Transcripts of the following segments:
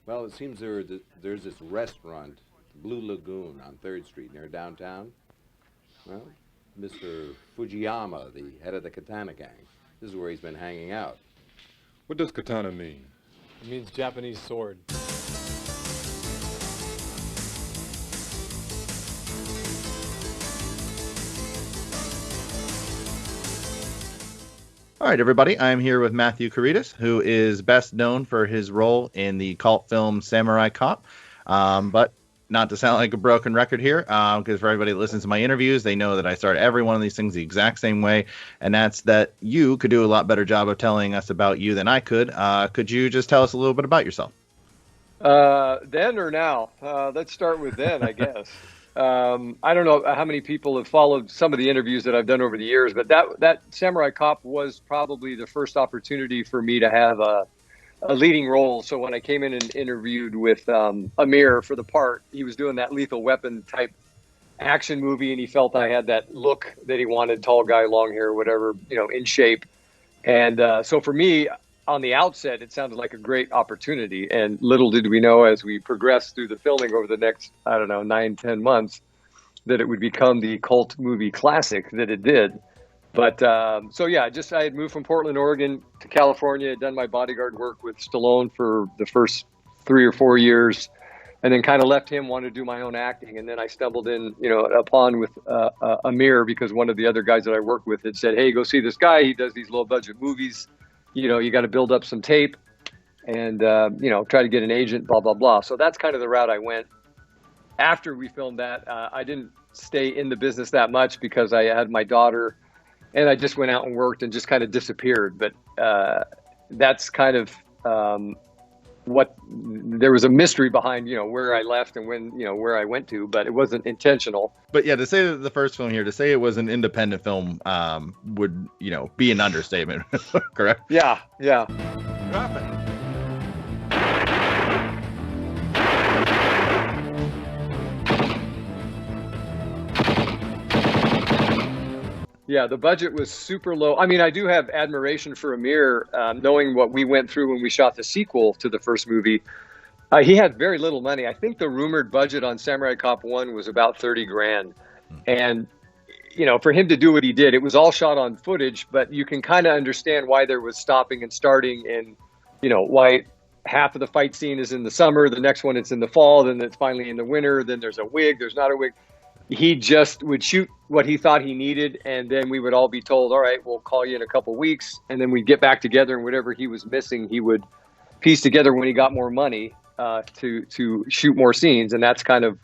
Well, it seems there's this restaurant, Blue Lagoon, on 3rd Street near downtown. Well, Mr. Fujiyama, the head of the Katana gang, this is where he's been hanging out. What does katana mean? It means Japanese sword. All right, everybody. I'm here with Mathew Karedas, who is best known for his role in the cult film Samurai Cop. But not to sound like a broken record here, because for everybody that listens to my interviews, they know that I start every one of these things the exact same way, and that's that you could do a lot better job of telling us about you than I could. Could you just tell us a little bit about yourself? Then or now? Let's start with then, I guess. I don't know how many people have followed some of the interviews that I've done over the years, but that Samurai Cop was probably the first opportunity for me to have a leading role. So when I came in and interviewed with Amir for the part, he was doing that Lethal Weapon type action movie, and he felt I had that look that he wanted, tall guy, long hair, whatever, in shape. And so for me, on the outset, it sounded like a great opportunity. And little did we know as we progressed through the filming over the next, 9-10 months, that it would become the cult movie classic that it did. But so, yeah, I had moved from Portland, Oregon to California, had done my bodyguard work with Stallone for the first 3 or 4 years, and then kind of left him, wanted to do my own acting. And then I stumbled in, upon with Amir, because one of the other guys that I worked with had said, hey, go see this guy. He does these low budget movies. You got to build up some tape and, try to get an agent, blah, blah, blah. So that's kind of the route I went. After we filmed that, I didn't stay in the business that much because I had my daughter and I just went out and worked and just kind of disappeared. But that's kind of there was a mystery behind, where I left and when, where I went to, but it wasn't intentional. But yeah, to say that the first film here, to say it was an independent film would, be an understatement, correct? Yeah. Drop it. Yeah, the budget was super low. I mean, I do have admiration for Amir, knowing what we went through when we shot the sequel to the first movie. He had very little money. I think the rumored budget on Samurai Cop 1 was about 30 grand. And, for him to do what he did, it was all shot on footage, but you can kind of understand why there was stopping and starting and, why half of the fight scene is in the summer, the next one it's in the fall, then it's finally in the winter, then there's a wig, there's not a wig. He just would shoot what he thought he needed, and then we would all be told, all right, we'll call you in a couple weeks. And then we'd get back together, and whatever he was missing, he would piece together when he got more money to shoot more scenes. And that's kind of,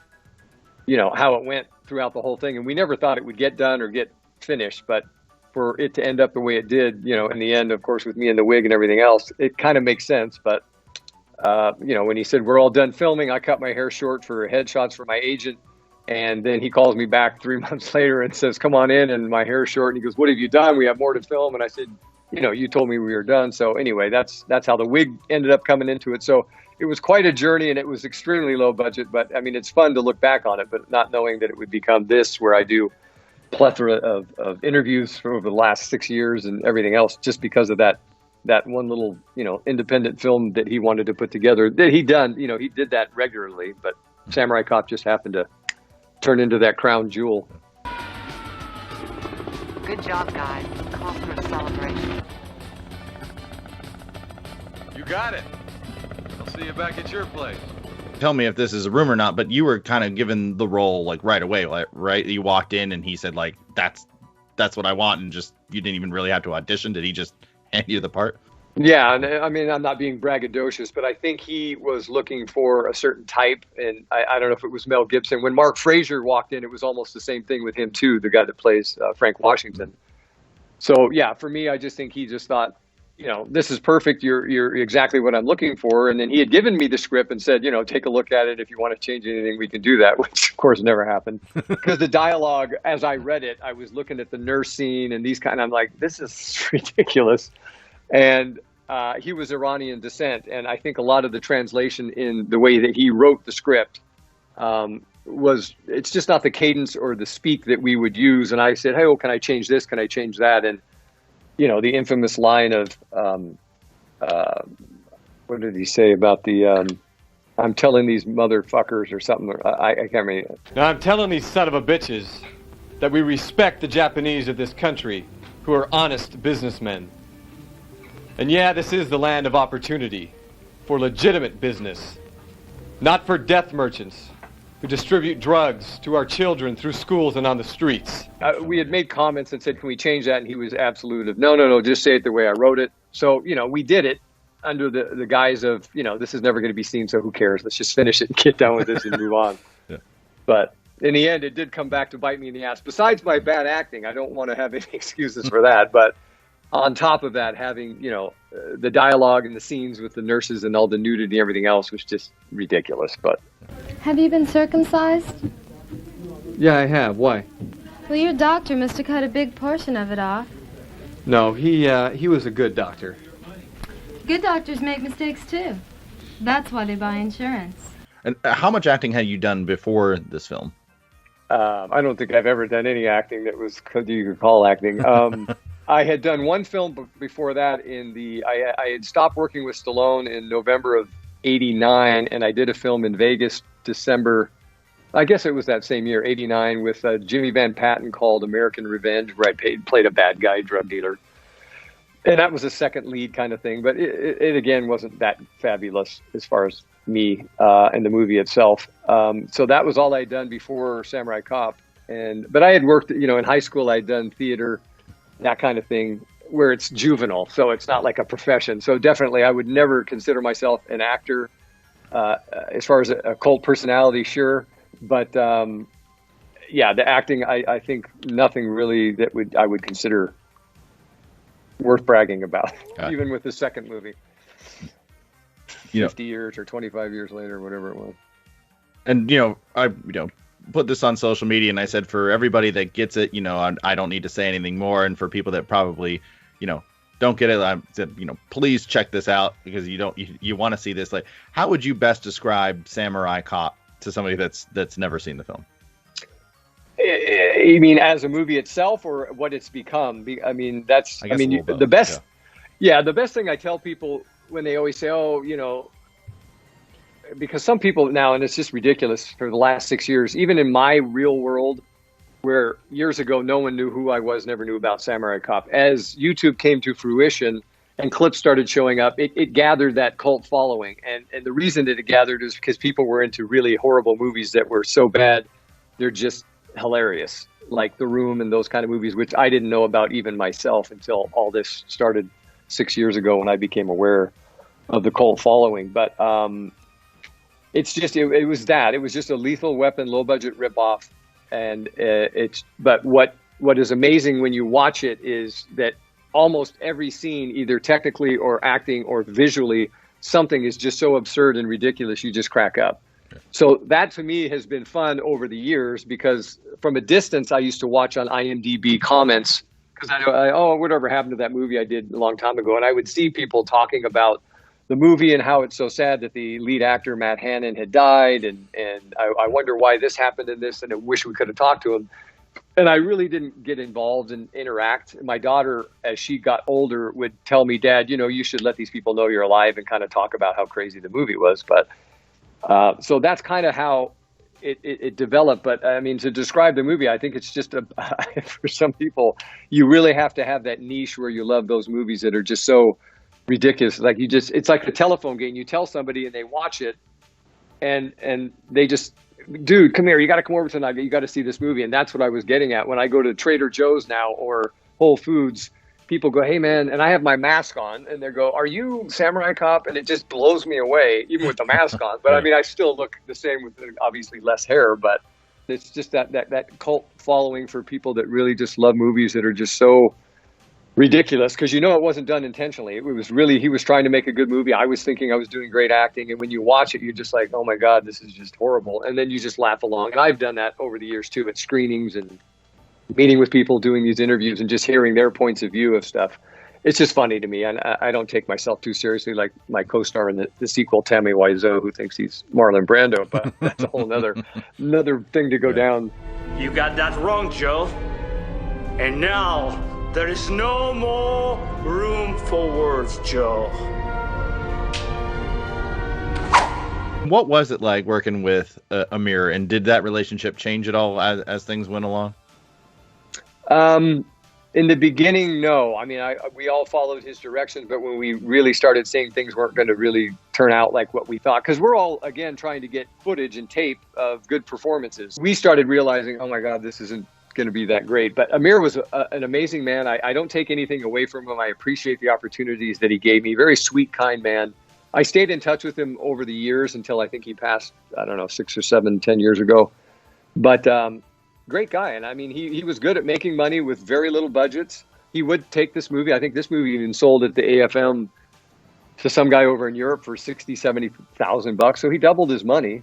how it went throughout the whole thing. And we never thought it would get done or get finished. But for it to end up the way it did, in the end, of course, with me and the wig and everything else, it kind of makes sense. But, when he said, we're all done filming, I cut my hair short for headshots for my agent. And then he calls me back 3 months later and says, come on in. And my hair is short. And he goes, what have you done? We have more to film. And I said, you told me we were done. So anyway, that's how the wig ended up coming into it. So it was quite a journey and it was extremely low budget. But I mean, it's fun to look back on it, but not knowing that it would become this, where I do plethora of interviews for over the last 6 years and everything else, just because of that one little, independent film that he wanted to put together that he done, he did that regularly, but Samurai Cop just happened to turn into that crown jewel. Good job, guys. Call for a celebration. You got it. I'll see you back at your place. Tell me if this is a rumor or not, but you were kind of given the role like right away, right? You walked in and he said like, that's what I want, and just you didn't even really have to audition. Did he just hand you the part? Yeah, and I mean, I'm not being braggadocious, but I think he was looking for a certain type, and I don't know if it was Mel Gibson. When Mark Frazier walked in, it was almost the same thing with him too, the guy that plays Frank Washington. So yeah, for me, I just think he just thought, this is perfect. You're exactly what I'm looking for. And then he had given me the script and said, take a look at it. If you want to change anything, we can do that, which of course never happened. Because the dialogue, as I read it, I was looking at the nurse scene and I'm like, this is ridiculous. And he was Iranian descent, and I think a lot of the translation in the way that he wrote the script it's just not the cadence or the speak that we would use. And I said, hey, well, can I change this? Can I change that? And, the infamous line of, what did he say about the I'm telling these motherfuckers or something. I can't remember. Now I'm telling these son of a bitches that we respect the Japanese of this country who are honest businessmen. And yeah, this is the land of opportunity for legitimate business, not for death merchants who distribute drugs to our children through schools and on the streets. We had made comments and said, can we change that? And he was absolute of, no, just say it the way I wrote it. So, we did it under the guise of, this is never going to be seen, so who cares? Let's just finish it and get done with this and move on. Yeah. But in the end, it did come back to bite me in the ass. Besides my bad acting, I don't want to have any excuses for that. But on top of that, having, the dialogue and the scenes with the nurses and all the nudity and everything else was just ridiculous. But Have you been circumcised? Yeah, I have. Why? Well, your doctor must have cut a big portion of it off. No, he was a good doctor. Good doctors make mistakes, too. That's why they buy insurance. And how much acting had you done before this film? I don't think I've ever done any acting that you could call acting. I had done one film before that I had stopped working with Stallone in November of 89, and I did a film in Vegas, December, I guess it was that same year, 89, with Jimmy Van Patten called American Revenge, where I played a bad guy drug dealer. And that was a second lead kind of thing, but it again wasn't that fabulous as far as me and the movie itself. So that was all I'd done before Samurai Cop. But I had worked, in high school, I'd done theater, that kind of thing, where it's juvenile, so it's not like a profession. So definitely, I would never consider myself an actor. As far as a cult personality, sure, but the acting, I think nothing really that I would consider worth bragging about, even with the second movie. 50 years or 25 years later, whatever it was. And I put this on social media, and I said, for everybody that gets it, I don't need to say anything more, and for people that probably don't get it, I said, please check this out, because you want to see this. Like, how would you best describe Samurai Cop to somebody that's never seen the film? You mean as a movie itself, or what it's become? I mean, the best. Yeah, the best thing I tell people when they always say, because some people now, and it's just ridiculous, for the last 6 years, even in my real world, where years ago no one knew who I was, never knew about Samurai Cop. As YouTube came to fruition and clips started showing up, it gathered that cult following. And the reason that it gathered is because people were into really horrible movies that were so bad, they're just hilarious, like The Room and those kind of movies, which I didn't know about even myself until all this started 6 years ago when I became aware of the cult following. But it's just, it was just a Lethal Weapon, low budget ripoff. And but what is amazing when you watch it is that almost every scene, either technically or acting or visually, something is just so absurd and ridiculous, you just crack up. So that to me has been fun over the years, because from a distance, I used to watch on IMDb comments, because whatever happened to that movie I did a long time ago. And I would see people talking about the movie and how it's so sad that the lead actor, Matt Hannon, had died. And I wonder why this happened in this, and I wish we could have talked to him. And I really didn't get involved and interact. My daughter, as she got older, would tell me, Dad, you should let these people know you're alive, and kind of talk about how crazy the movie was. But so that's kind of how it developed. But I mean, to describe the movie, I think it's just for some people, you really have to have that niche where you love those movies that are just so ridiculous. Like it's like a telephone game. You tell somebody and they watch it, and they just, dude, come here, you got to come over tonight, you got to see this movie. And that's what I was getting at when I go to Trader Joe's now or Whole Foods. People go, hey man, and I have my mask on, and they go, are you Samurai Cop? And it just blows me away, even with the mask on. But I mean, I still look the same with obviously less hair, but it's just that cult following for people that really just love movies that are just so ridiculous, because it wasn't done intentionally. It was really, he was trying to make a good movie. I was thinking I was doing great acting, and when you watch it, you're just like, oh my God, this is just horrible. And then you just laugh along. And I've done that over the years too, at screenings and meeting with people, doing these interviews, and just hearing their points of view of stuff. It's just funny to me, and I don't take myself too seriously, like my co-star in the sequel, Tammy Wiseau, who thinks he's Marlon Brando, but that's a whole another thing to go down. You got that wrong, Joe. And now there is no more room for words, Joe. What was it like working with Amir, and did that relationship change at all as things went along? In the beginning, no. I mean, we all followed his directions, but when we really started seeing things weren't going to really turn out like what we thought, because we're all, again, trying to get footage and tape of good performances, we started realizing, oh my God, this isn't going to be that great. But Amir was an amazing man. I don't take anything away from him. I appreciate the opportunities that he gave me. Very sweet, kind man. I stayed in touch with him over the years until I think he passed, I don't know, 6 or 7, 10 years ago. But great guy. And I mean, he was good at making money with very little budgets. He would take this movie. I think this movie even sold at the AFM to some guy over in Europe for $60,000-$70,000. So he doubled his money.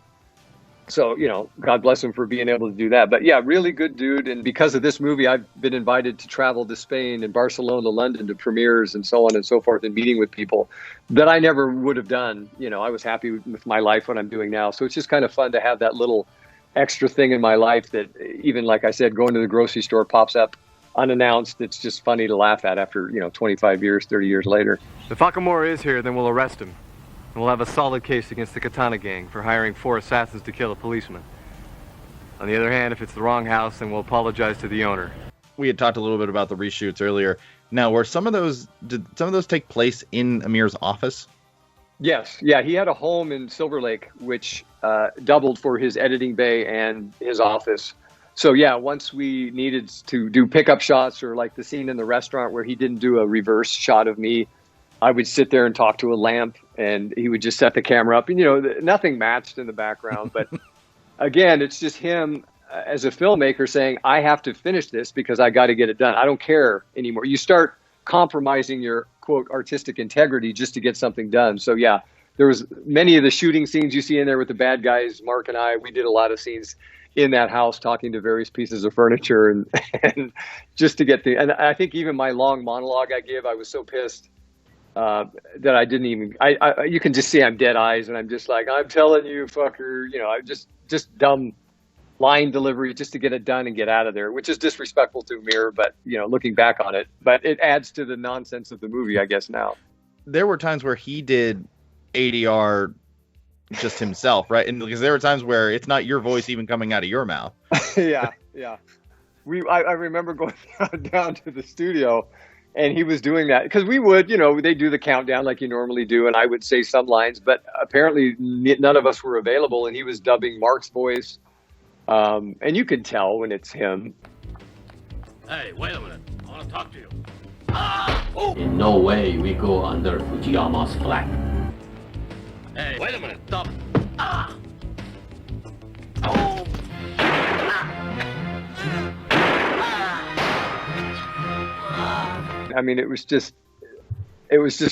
So, you know, God bless him for being able to do that. But yeah, really good dude. And because of this movie, I've been invited to travel to Spain and Barcelona, London to premieres and so on and so forth, and meeting with people that I never would have done. You know, I was happy with my life, what I'm doing now. So it's just kind of fun to have that little extra thing in my life that, even like I said, going to the grocery store pops up unannounced. It's just funny to laugh at after, 25 years, 30 years later. If Akamura is here, then we'll arrest him. And we'll have a solid case against the Katana gang for hiring 4 assassins to kill a policeman. On the other hand, if it's the wrong house, then we'll apologize to the owner. We had talked a little bit about the reshoots earlier. Now, did some of those take place in Amir's office? Yes. Yeah, he had a home in Silver Lake, which doubled for his editing bay and his office. So yeah, once we needed to do pickup shots, or like the scene in the restaurant where he didn't do a reverse shot of me, I would sit there and talk to a lamp, and he would just set the camera up, and nothing matched in the background. But again, it's just him as a filmmaker saying, I have to finish this because I got to get it done. I don't care anymore. You start compromising your quote artistic integrity just to get something done. So yeah, there was many of the shooting scenes you see in there with the bad guys. Mark and I, we did a lot of scenes in that house talking to various pieces of furniture and just to get and I think even my long monologue I give, I was so pissed that I didn't even, you can just see I'm dead eyes, and I'm just like, I'm telling you, fucker, I just dumb line delivery just to get it done and get out of there, which is disrespectful to Amir, but looking back on it, but it adds to the nonsense of the movie, I guess now. There were times where he did ADR just himself, right? And because there were times where it's not your voice even coming out of your mouth. Yeah. I remember going down to the studio, and he was doing that because we would, they do the countdown like you normally do, and I would say some lines, but apparently none of us were available, and he was dubbing Mark's voice, and you can tell when it's him. Hey, wait a minute. I want to talk to you. In no way we go under Fujiyama's flag. Hey, wait a minute. Stop. I mean, it was just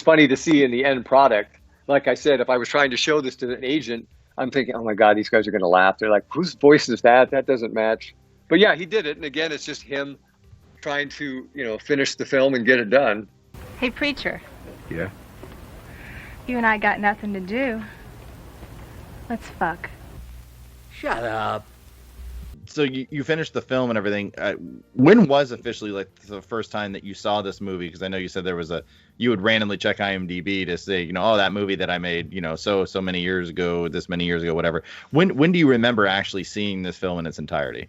funny to see in the end product. Like I said, if I was trying to show this to an agent, I'm thinking, oh my God, these guys are going to laugh. They're like, whose voice is that? That doesn't match. But yeah, he did it. And again, it's just him trying to, finish the film and get it done. Hey, preacher. Yeah? You and I got nothing to do. Let's fuck. Shut up. So you finished the film and everything. When was officially like the first time that you saw this movie? Because I know you said you would randomly check IMDb to say, that movie that I made, so many years ago, this many years ago, whatever. When do you remember actually seeing this film in its entirety?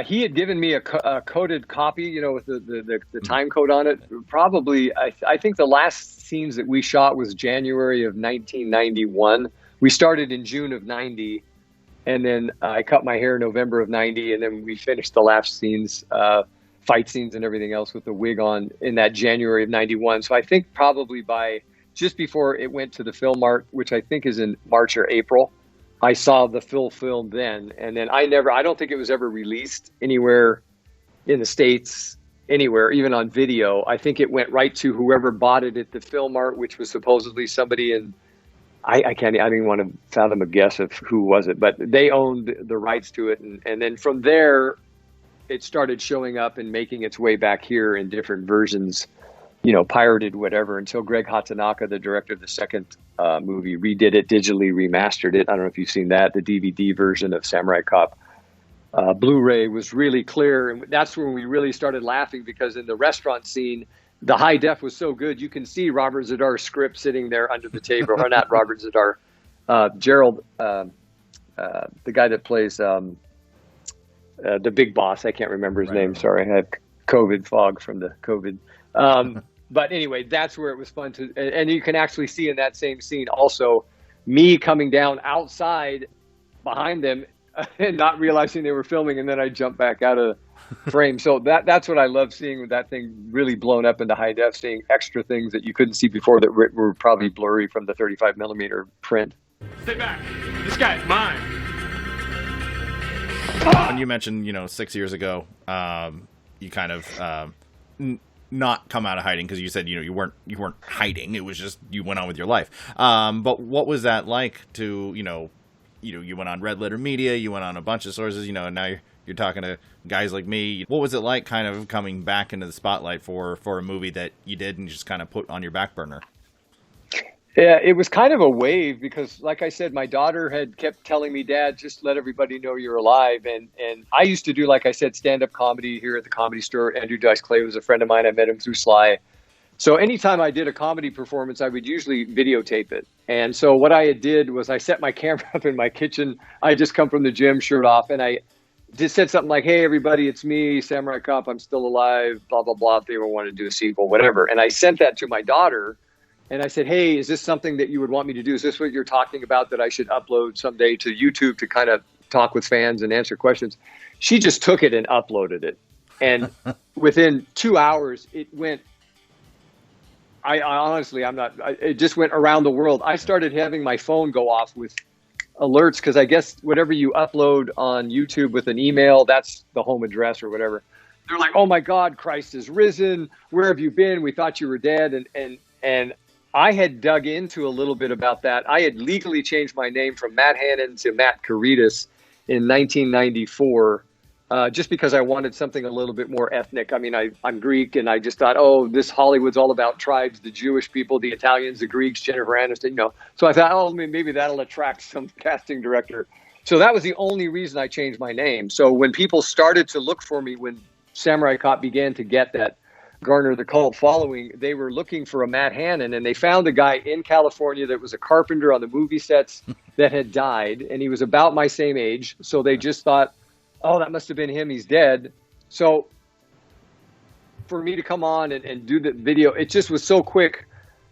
He had given me a coded copy, with the time code on it. Probably, I think the last scenes that we shot was January of 1991. We started in June of 90. And then I cut my hair in November of 90, and then we finished the last scenes, fight scenes and everything else with the wig on in that January of 91. So I think probably by just before it went to the Film Art, which I think is in March or April, I saw the full film then. And then I don't think it was ever released anywhere in the States, anywhere, even on video. I think it went right to whoever bought it at the Film Art, which was supposedly somebody in, I didn't even want to fathom a guess of who was it, but they owned the rights to it. And then from there, it started showing up and making its way back here in different versions, pirated, whatever, until Greg Hatanaka, the director of the second movie, redid it, digitally remastered it. I don't know if you've seen that, the DVD version of Samurai Cop. Blu-ray was really clear. And that's when we really started laughing, because in the restaurant scene, the high def was so good, you can see Robert Zadar's script sitting there under the table, or not Robert Zadar, Gerald, the guy that plays the big boss. I can't remember his name. Sorry, I had COVID fog from the COVID. But anyway, that's where it was fun to, and you can actually see in that same scene also me coming down outside behind them and not realizing they were filming, and then I jumped back out of the frame. So that's what I love seeing, with that thing really blown up into high def, seeing extra things that you couldn't see before that were probably blurry from the 35 millimeter print. Stay back. This guy's mine. When you mentioned, 6 years ago, you kind of not come out of hiding, because you said you weren't hiding. It was just you went on with your life. But what was that like to you went on Red Letter Media, you went on a bunch of sources, and now you're talking to guys like me. What was it like, kind of coming back into the spotlight for a movie that you did and just kind of put on your back burner? Yeah, it was kind of a wave, because like I said, my daughter had kept telling me, Dad, just let everybody know you're alive. And I used to do, like I said, stand-up comedy here at the Comedy Store. Andrew Dice Clay was a friend of mine. I met him through Sly. So anytime I did a comedy performance, I would usually videotape it. And so what I did was I set my camera up in my kitchen. I just come from the gym, shirt off, and I just said something like, hey, everybody, it's me, Samurai Cop. I'm still alive, blah, blah, blah. If they ever want to do a sequel, whatever. And I sent that to my daughter. And I said, hey, is this something that you would want me to do? Is this what you're talking about, that I should upload someday to YouTube to kind of talk with fans and answer questions? She just took it and uploaded it. And within 2 hours, it went, I honestly, it just went around the world. I started having my phone go off with alerts, because I guess whatever you upload on YouTube with an email, that's the home address or whatever. They're like, oh my God, Christ is risen. Where have you been? We thought you were dead. And I had dug into a little bit about that. I had legally changed my name from Matt Hannon to Matt Karedas in 1994, just because I wanted something a little bit more ethnic. I mean, I'm Greek, and I just thought, oh, this Hollywood's all about tribes, the Jewish people, the Italians, the Greeks, Jennifer Aniston, So I thought, oh, maybe that'll attract some casting director. So that was the only reason I changed my name. So when people started to look for me, when Samurai Cop began to get that garner the cult following, they were looking for a Matt Hannon, and they found a guy in California that was a carpenter on the movie sets that had died, and he was about my same age. So they just thought, oh, that must have been him. He's dead. So for me to come on and do the video, it just was so quick.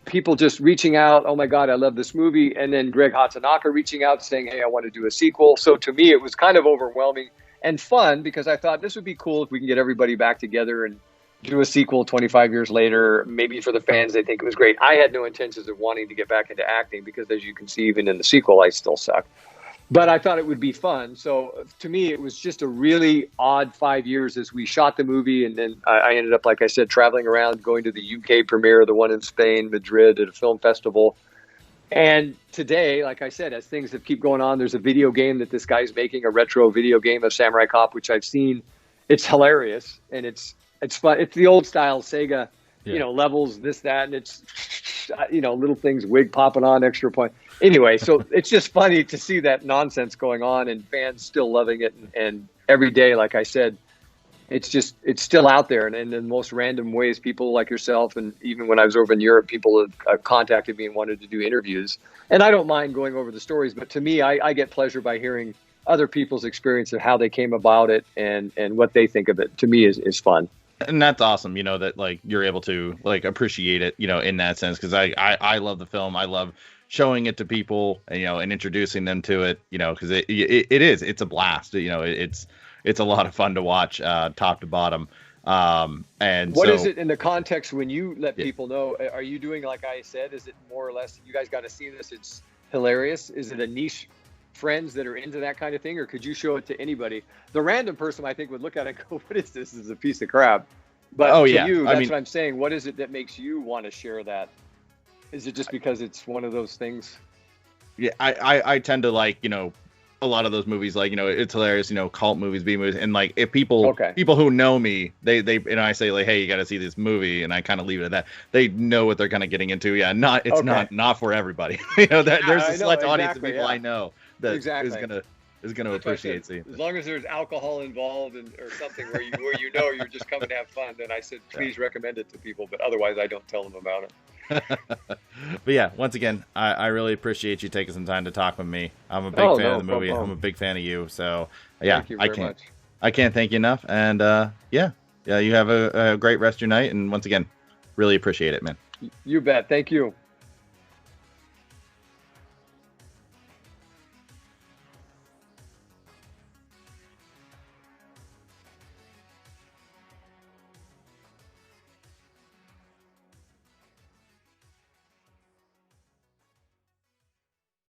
People just reaching out, oh my God, I love this movie. And then Greg Hatsanaka reaching out saying, hey, I want to do a sequel. So to me, it was kind of overwhelming and fun, because I thought this would be cool if we can get everybody back together and do a sequel 25 years later. Maybe for the fans, they think it was great. I had no intentions of wanting to get back into acting, because as you can see, even in the sequel, I still suck. But I thought it would be fun. So to me, it was just a really odd 5 years as we shot the movie. And then I ended up, like I said, traveling around, going to the UK premiere, the one in Spain, Madrid, at a film festival. And today, like I said, as things have keep going on, there's a video game that this guy's making, a retro video game of Samurai Cop, which I've seen. It's hilarious, and it's fun. It's the old style Sega, levels, this, that, and it's, little things, wig popping on, extra point. Anyway, so it's just funny to see that nonsense going on and fans still loving it. And every day, like I said, it's still out there. And in the most random ways, people like yourself, and even when I was over in Europe, people have contacted me and wanted to do interviews. And I don't mind going over the stories, but to me, I get pleasure by hearing other people's experience of how they came about it and what they think of it. To me is fun. And that's awesome, that like you're able to like appreciate it, in that sense, because I love the film. I love showing it to people, and introducing them to it, because it's a blast. It's a lot of fun to watch, top to bottom. And what is it in the context when you let people know? Are you doing, like I said, is it more or less, you guys got to see this, it's hilarious? Is it a niche friends that are into that kind of thing, or could you show it to anybody? The random person, I think, would look at it and go, what is this? This is a piece of crap. But you, that's what I'm saying. What is it that makes you want to share that? Is it just because it's one of those things? Yeah, I tend to like, a lot of those movies, like, it's hilarious, cult movies, B movies. And like, if people who know me, they I say like, hey, you got to see this movie. And I kind of leave it at that. They know what they're kind of getting into. Yeah. Not for everybody. There's a select audience of people I know that is gonna appreciate seeing. As long as there's alcohol involved or something where you're just coming to have fun, then I said, please recommend it to people. But otherwise, I don't tell them about it. But yeah, once again, I really appreciate you taking some time to talk with me. I'm a big fan of the movie. I'm a big fan of you. So yeah, Thank you very much. I can't thank you enough. And yeah, you have a great rest of your night. And once again, really appreciate it, man. You bet. Thank you.